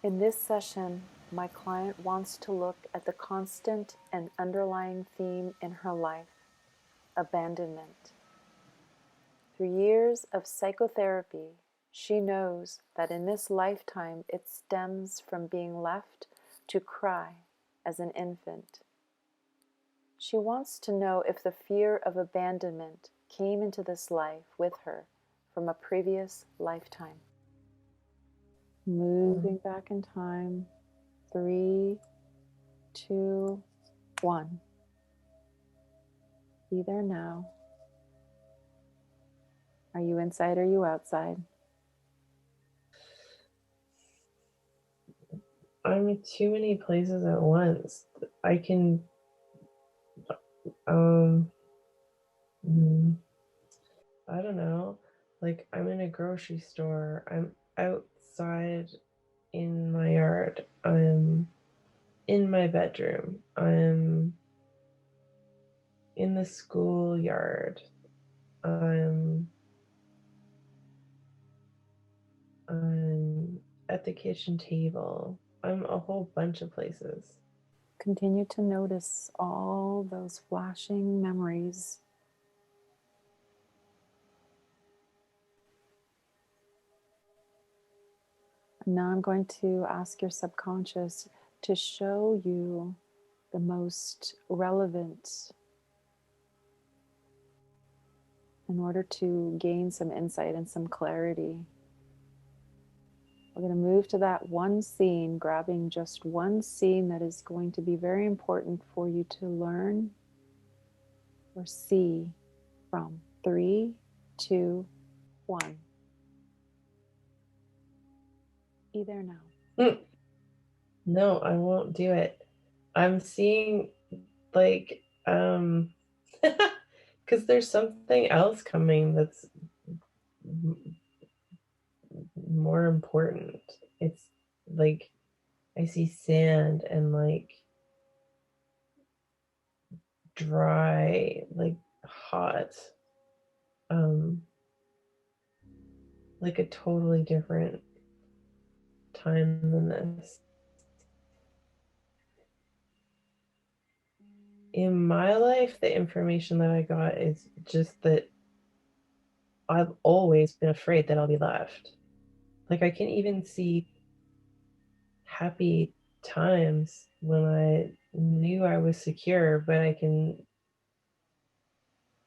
In this session, my client wants to look at the constant and underlying theme in her life, abandonment. Through years of psychotherapy, she knows that in this lifetime it stems from being left to cry as an infant. She wants to know if the fear of abandonment came into this life with her from a previous lifetime. Moving back in time, 3, 2, 1. Be there now. Are you inside or are you outside? I'm in too many places at once. I can, I don't know. Like, I'm in a grocery store. I'm outside in my yard. I'm in my bedroom. I'm in the schoolyard. I'm at the kitchen table. I'm a whole bunch of places. Continue to notice all those flashing memories. And now I'm going to ask your subconscious to show you the most relevant in order to gain some insight and some clarity. We're going to move to that one scene, grabbing just one scene that is going to be very important for you to learn or see from. 3, 2, 1. Be there now. No, I won't do it. I'm seeing like because there's something else coming that's more important. It's like I see sand and like dry, like hot, like a totally different time than this. In my life, the information that I got is just that I've always been afraid that I'll be left. Like I can even see happy times when I knew I was secure, but I can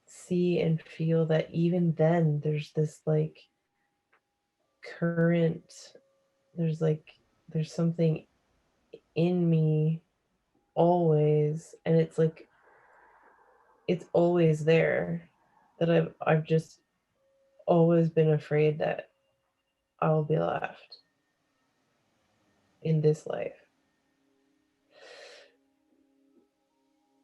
see and feel that even then there's this like current, there's something in me always, and it's like it's always there, that I've just always been afraid that I'll be left in this life.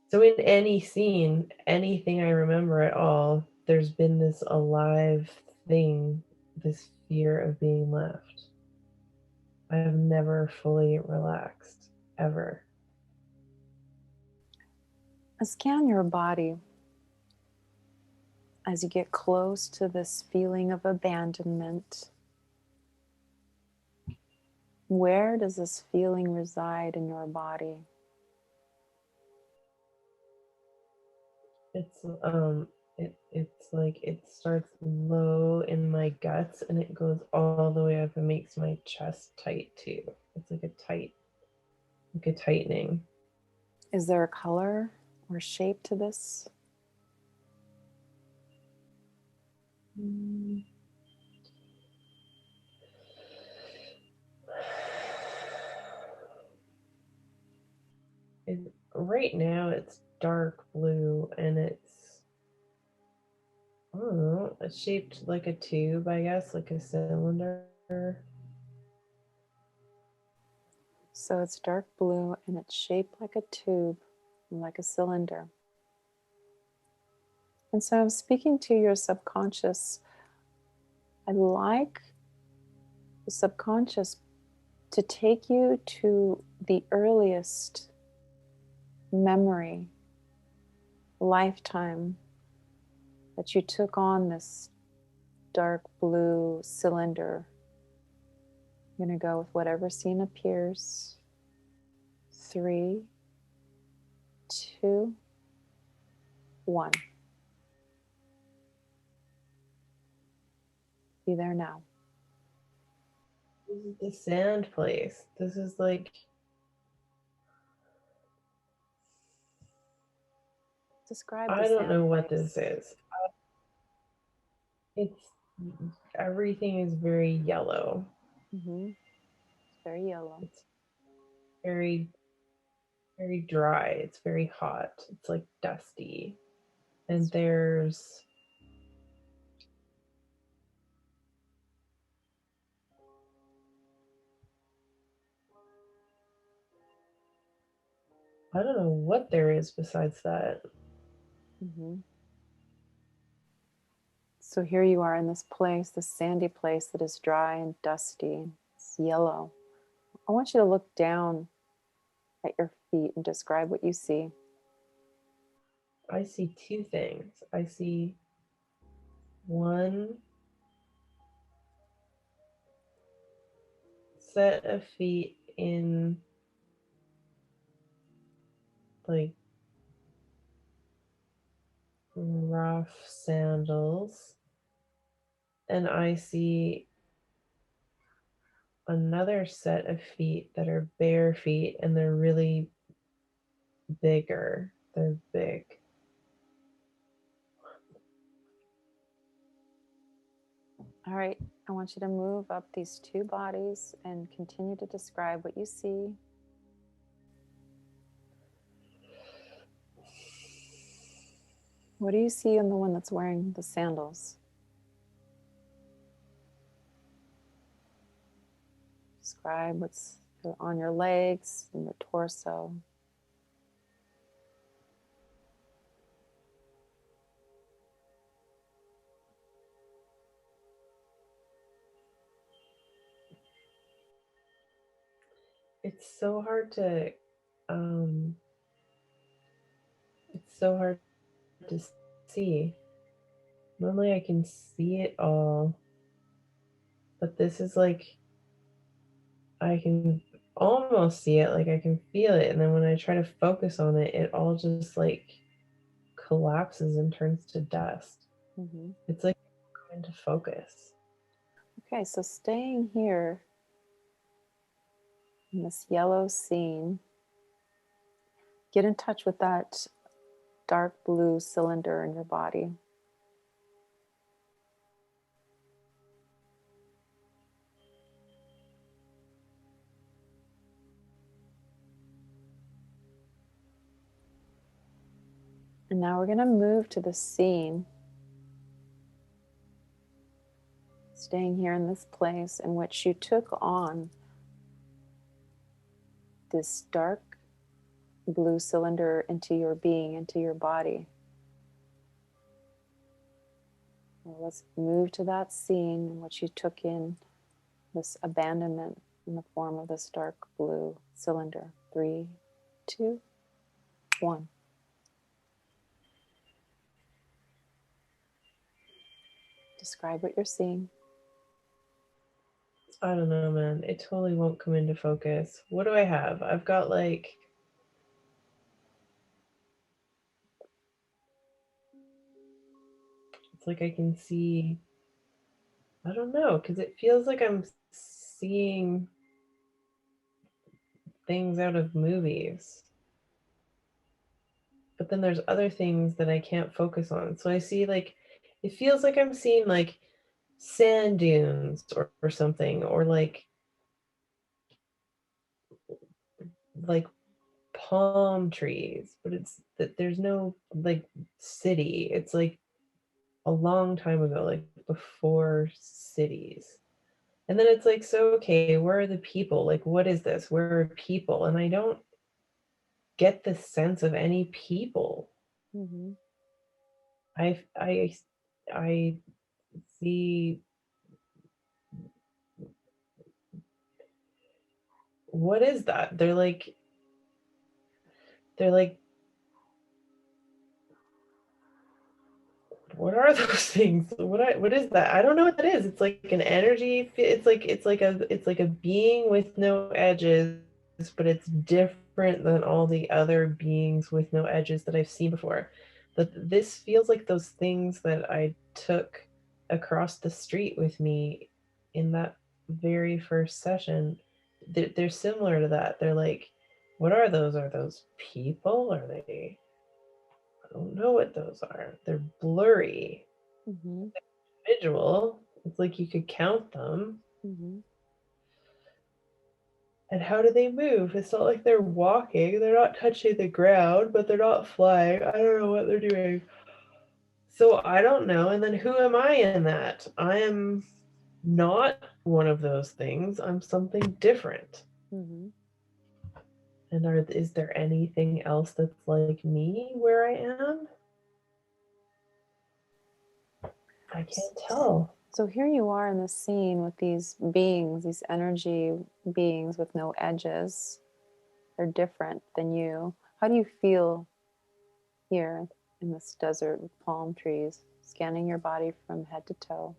So in any scene, anything I remember at all, there's been this alive thing, this fear of being left. I have never fully relaxed, ever. Scan your body as you get close to this feeling of abandonment. Where does this feeling reside in your body? It's like it starts low in my guts and it goes all the way up and makes my chest tight too. It's like a tightening. Is there a color or shape to this? Right now it's dark blue and it's, I don't know, it's shaped like a tube, I guess, like a cylinder. So it's dark blue and it's shaped like a tube, like a cylinder. And so I'm speaking to your subconscious. I'd like the subconscious to take you to the earliest memory, lifetime that you took on this dark blue cylinder. I'm going to go with whatever scene appears. 3, 2, 1. Be there now. This is the sand place. This is like, Describe the I don't sand know what place. this is. It's everything is very yellow. It's very yellow. It's very, very dry. It's very hot. It's like dusty. And there's I don't know what there is besides that. So here you are in this place, this sandy place that is dry and dusty. It's yellow. I want you to look down at your feet and describe what you see. I see two things. I see one set of feet in like rough sandals, and I see another set of feet that are bare feet and they're really bigger. They're big. All right, I want you to move up these two bodies and continue to describe what you see. What do you see in the one that's wearing the sandals? Describe what's on your legs and your torso. It's so hard to um it's so hard to see. Normally I can see it all, but this is like I can almost see it, like I can feel it, and then when I try to focus on it, it all just like collapses and turns to dust. It's like trying to focus. Okay, so staying here in this yellow scene, get in touch with that dark blue cylinder in your body. And now we're going to move to the scene, staying here in this place in which you took on this dark blue cylinder into your being, into your body. Well, let's move to that scene in which you took in this abandonment in the form of this dark blue cylinder. 3, 2, 1. Describe what you're seeing. I don't know, man. It totally won't come into focus. What do I have? I've got like it's like I can see I don't know, because it feels like I'm seeing things out of movies. But then there's other things that I can't focus on. So I see like it feels like I'm seeing like sand dunes or something, or like palm trees, but it's that there's no like city. It's like a long time ago, like before cities. And then it's like, so okay, where are the people? Like, what is this? Where are people? And I don't get the sense of any people. I I I see what is that? They're like what are those things? What is that? I don't know what that is. It's like an energy. It's like a being with no edges, but it's different than all the other beings with no edges that I've seen before. But this feels like those things that I took across the street with me in that very first session. They're similar to that. They're like, what are those? Are those people? Are they? I don't know what those are. They're blurry. Mm-hmm. Individual. It's like you could count them. Mm-hmm. And how do they move? It's not like they're walking. They're not touching the ground, but they're not flying. I don't know what they're doing. So I don't know. And then who am I in that? I am not one of those things. I'm something different. Mm-hmm. And is there anything else that's like me where I am? I can't tell. So here you are in the scene with these beings, these energy beings with no edges. They're different than you. How do you feel here in this desert with palm trees, scanning your body from head to toe?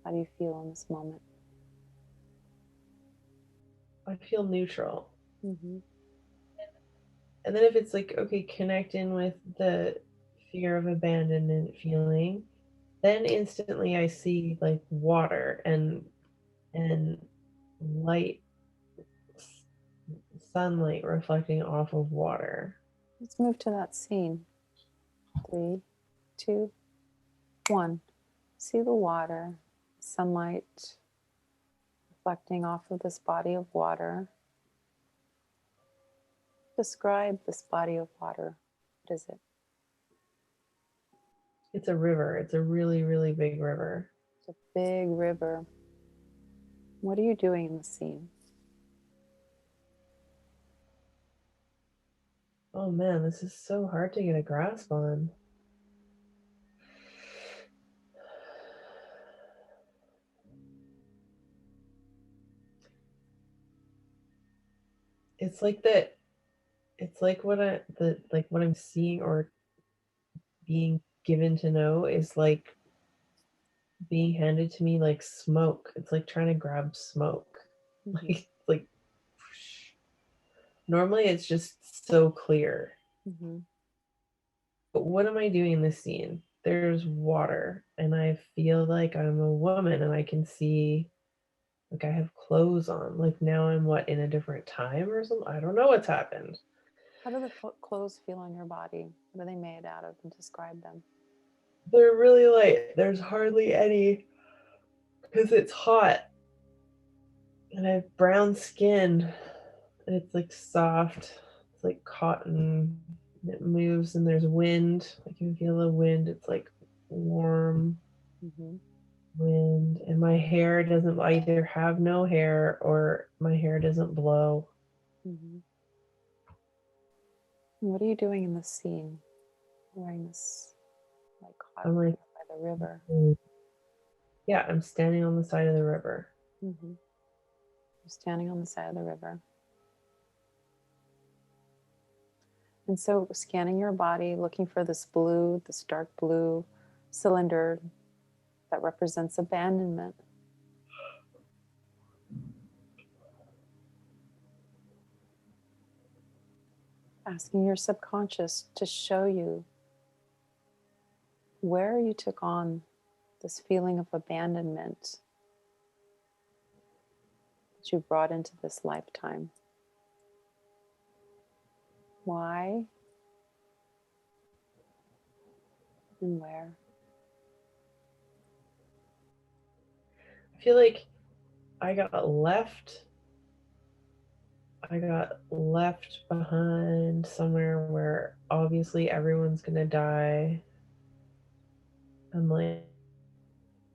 How do you feel in this moment? I feel neutral. Mm-hmm. And then if it's like, okay, connect in with the fear of abandonment feeling, then instantly I see like water and light, sunlight reflecting off of water. Let's move to that scene. 3, 2, 1. See the water, sunlight reflecting off of this body of water. Describe this body of water. What is it? It's a river. It's a really, really big river. It's a big river. What are you doing in the scene? Oh man, this is so hard to get a grasp on. It's like that. It's like what I'm seeing or being given to know is like being handed to me like smoke. It's like trying to grab smoke. Mm-hmm. Like normally it's just so clear. Mm-hmm. But what am I doing in this scene? There's water and I feel like I'm a woman and I can see like I have clothes on. Like now I'm what in a different time or something? I don't know what's happened. How do the clothes feel on your body? What are they made out of? And describe them. They're really light. There's hardly any because it's hot and I have brown skin and it's like soft. It's like cotton. It moves and there's wind. I can feel the wind. It's like warm Mm-hmm. wind. And my hair doesn't either have no hair or my hair doesn't blow. Mm-hmm. What are you doing in this scene? Wearing this like hot I'm like, by the river. yeah, I'm standing on the side of the river. Mm-hmm. You're standing on the side of the river. And so scanning your body, looking for this blue, this dark blue cylinder that represents abandonment. Asking your subconscious to show you where you took on this feeling of abandonment that you brought into this lifetime. Why and where? I feel like I got left. I got left behind somewhere where obviously everyone's gonna die. And like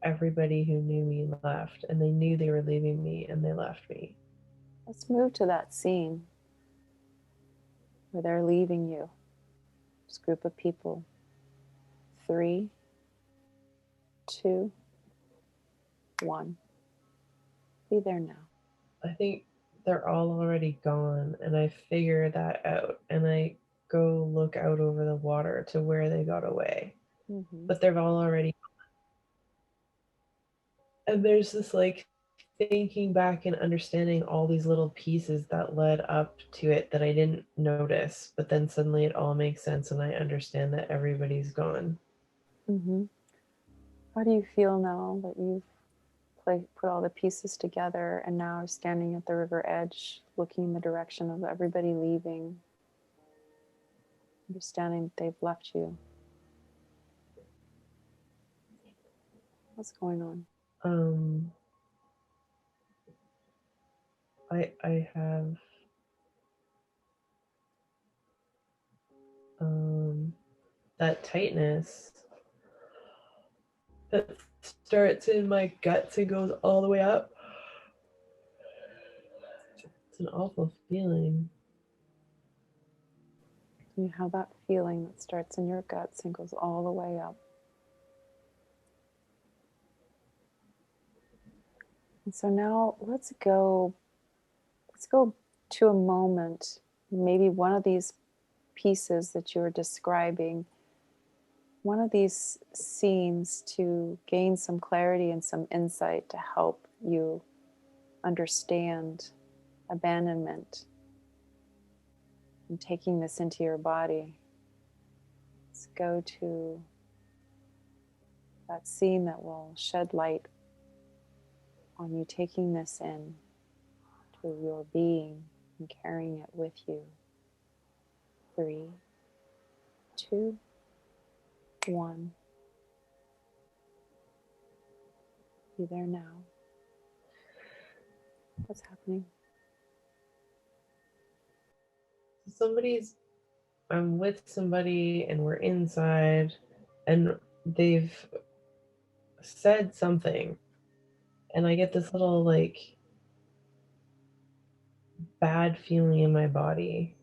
everybody who knew me left, and they knew they were leaving me, and they left me. Let's move to that scene where they're leaving you. This group of people. 3, 2, 1. Be there now. I think they're all already gone, and I figure that out, and I go look out over the water to where they got away. Mm-hmm. but they're all already. And there's this like thinking back and understanding all these little pieces that led up to it that I didn't notice, but then suddenly it all makes sense and I understand that everybody's gone. Mm-hmm. How do you feel now that you've put all the pieces together and now are standing at the river edge, looking in the direction of everybody leaving, understanding that they've left you? What's going on? Um, I have that tightness that starts in my guts and goes all the way up. It's an awful feeling. You have that feeling that starts in your guts and goes all the way up. And so now let's go to a moment, maybe one of these pieces that you were describing, one of these scenes, to gain some clarity and some insight to help you understand abandonment and taking this into your body. Let's go to that scene that will shed light on you taking this in to your being and carrying it with you. 3, 2, 1. Be there now. What's happening? I'm with somebody and we're inside and they've said something and I get this little like bad feeling in my body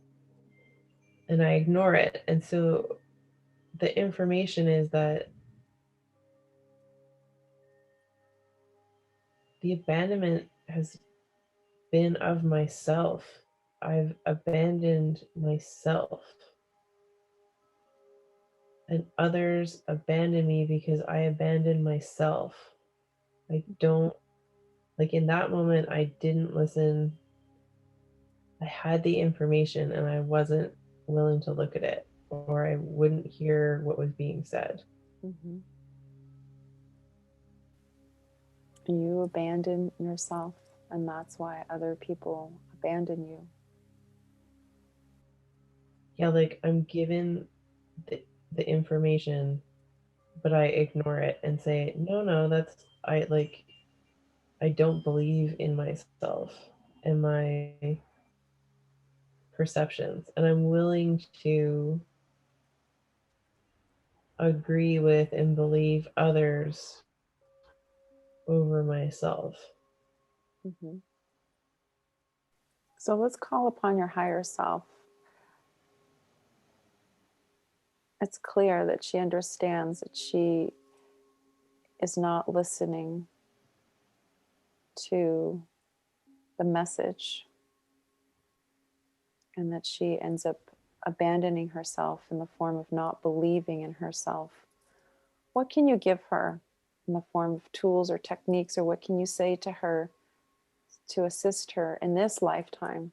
and I ignore it. And so the information is that the abandonment has been of myself. I've abandoned myself. And others abandon me because I abandoned myself. I don't, like in that moment, I didn't listen. I had the information and I wasn't willing to look at it, or I wouldn't hear what was being said. Mm-hmm. You abandon yourself, and that's why other people abandon you. Yeah, like I'm given the information, but I ignore it and say, no, I don't believe in myself and my perceptions, and I'm willing to agree with and believe others over myself. Mm-hmm. So let's call upon your higher self. It's clear that she understands that she is not listening to the message and that she ends up abandoning herself in the form of not believing in herself. What can you give her in the form of tools or techniques, or what can you say to her to assist her in this lifetime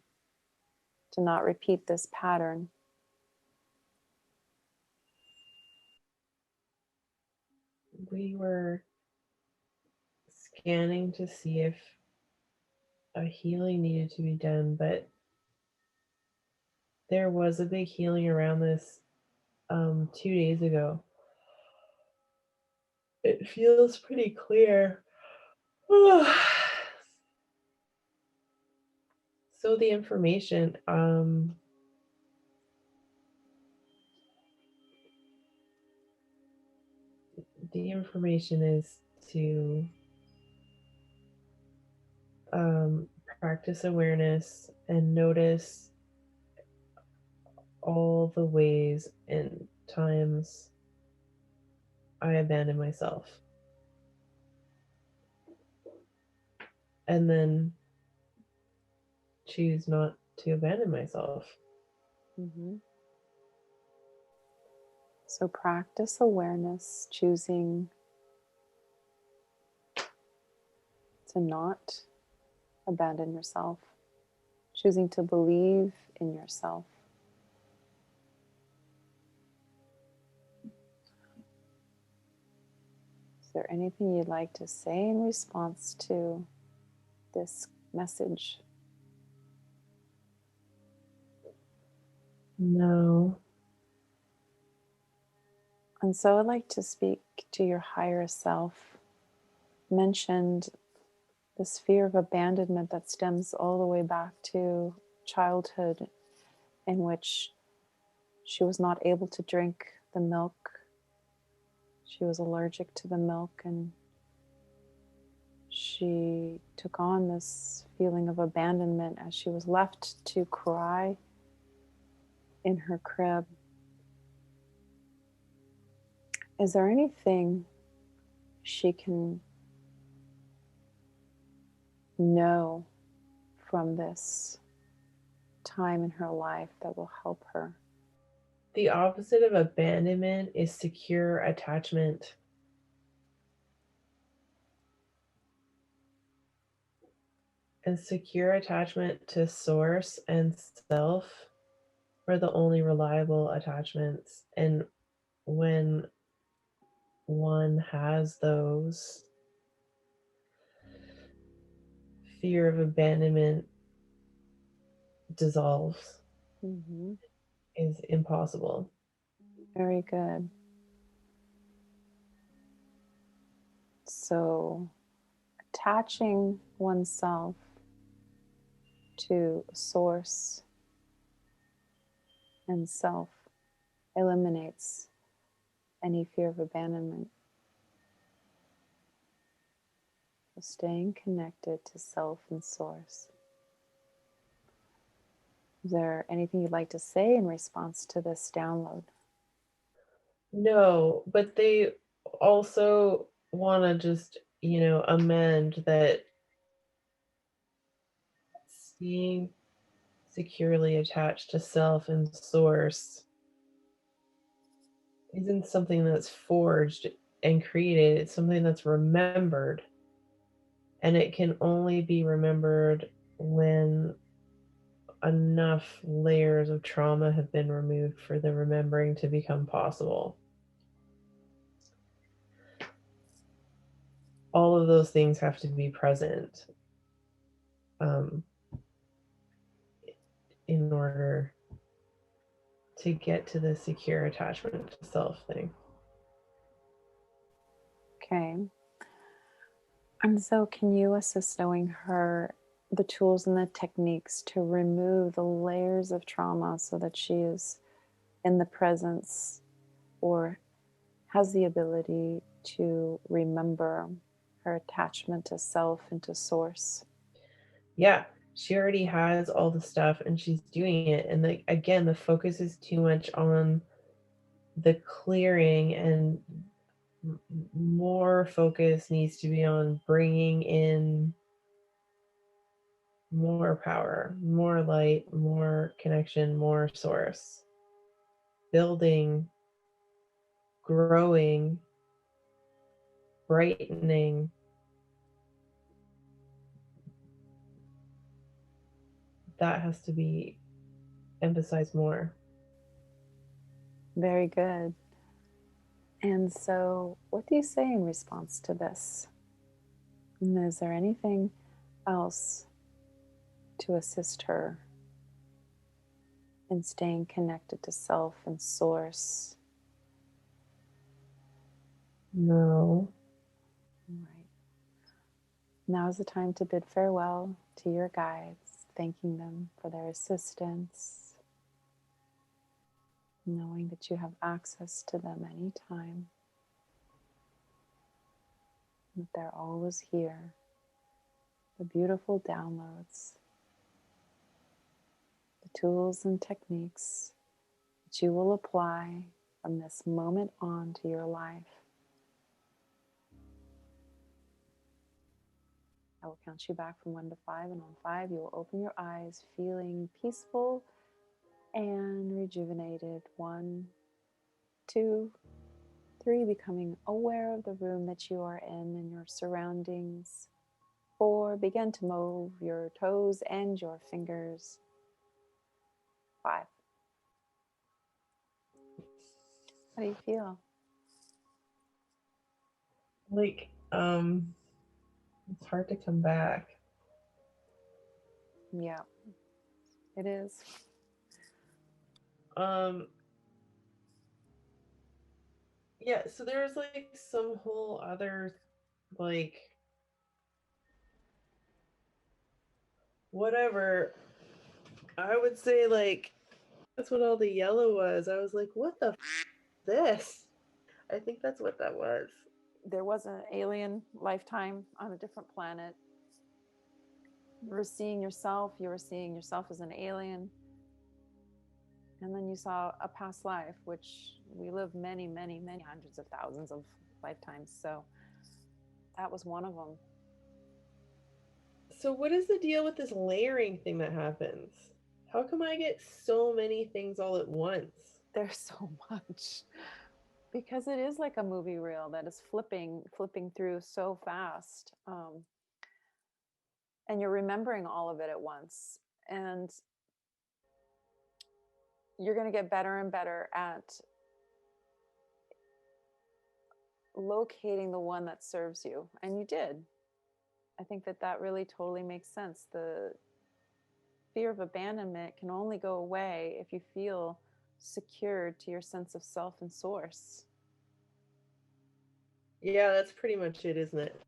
to not repeat this pattern? We were scanning to see if a healing needed to be done, but there was a big healing around this 2 days ago. It feels pretty clear. So the information is to um, practice awareness and notice all the ways and times I abandon myself. And then choose not to abandon myself. Mm-hmm. So practice awareness, choosing to not abandon yourself, choosing to believe in yourself. Is there anything you'd like to say in response to this message? No. And so I'd like to speak to your higher self. Mentioned this fear of abandonment that stems all the way back to childhood, in which she was not able to drink the milk. She was allergic to the milk, and she took on this feeling of abandonment as she was left to cry in her crib. Is there anything she can know from this time in her life that will help her? The opposite of abandonment is secure attachment. And secure attachment to source and self are the only reliable attachments. And when one has those, fear of abandonment dissolves, Mm-hmm. is impossible. Very good. So, attaching oneself to source and self eliminates any fear of abandonment. So staying connected to self and source. Is there anything you'd like to say in response to this download? No, but they also want to just, amend that being securely attached to self and source isn't something that's forged and created, it's something that's remembered. And it can only be remembered when enough layers of trauma have been removed for the remembering to become possible. All of those things have to be present um, in order to get to the secure attachment to self thing. Okay. And so, can you assist knowing her the tools and the techniques to remove the layers of trauma so that she is in the presence or has the ability to remember her attachment to self and to source? Yeah, she already has all the stuff and she's doing it. And again, the focus is too much on the clearing, and more focus needs to be on bringing in more power, more light, more connection, more source, building, growing, brightening. That has to be emphasized more. Very good. And so, what do you say in response to this? And is there anything else to assist her in staying connected to self and source? No. Right. Now is the time to bid farewell to your guides, thanking them for their assistance, knowing that you have access to them anytime, that they're always here. The beautiful downloads, the tools and techniques that you will apply from this moment on to your life. I will count you back from 1 to 5, and on 5, you will open your eyes feeling peaceful and rejuvenated. 1, 2, 3, becoming aware of the room that you are in and your surroundings. 4, begin to move your toes and your fingers. 5. How do you feel? Like, it's hard to come back. Yeah, it is. Um, yeah, so there's like some whole other, like, whatever. I would say, like, that's what all the yellow was. I was like, what the this? I think that's what that was. There was an alien lifetime on a different planet. You were seeing yourself as an alien. And then you saw a past life, which we live many, many, many hundreds of thousands of lifetimes. So that was one of them. So, what is the deal with this layering thing that happens? How come I get so many things all at once? There's so much because it is like a movie reel that is flipping through so fast. And you're remembering all of it at once. And you're going to get better and better at locating the one that serves you. And you did. I think that really totally makes sense. The fear of abandonment can only go away if you feel secured to your sense of self and source. Yeah, that's pretty much it, isn't it?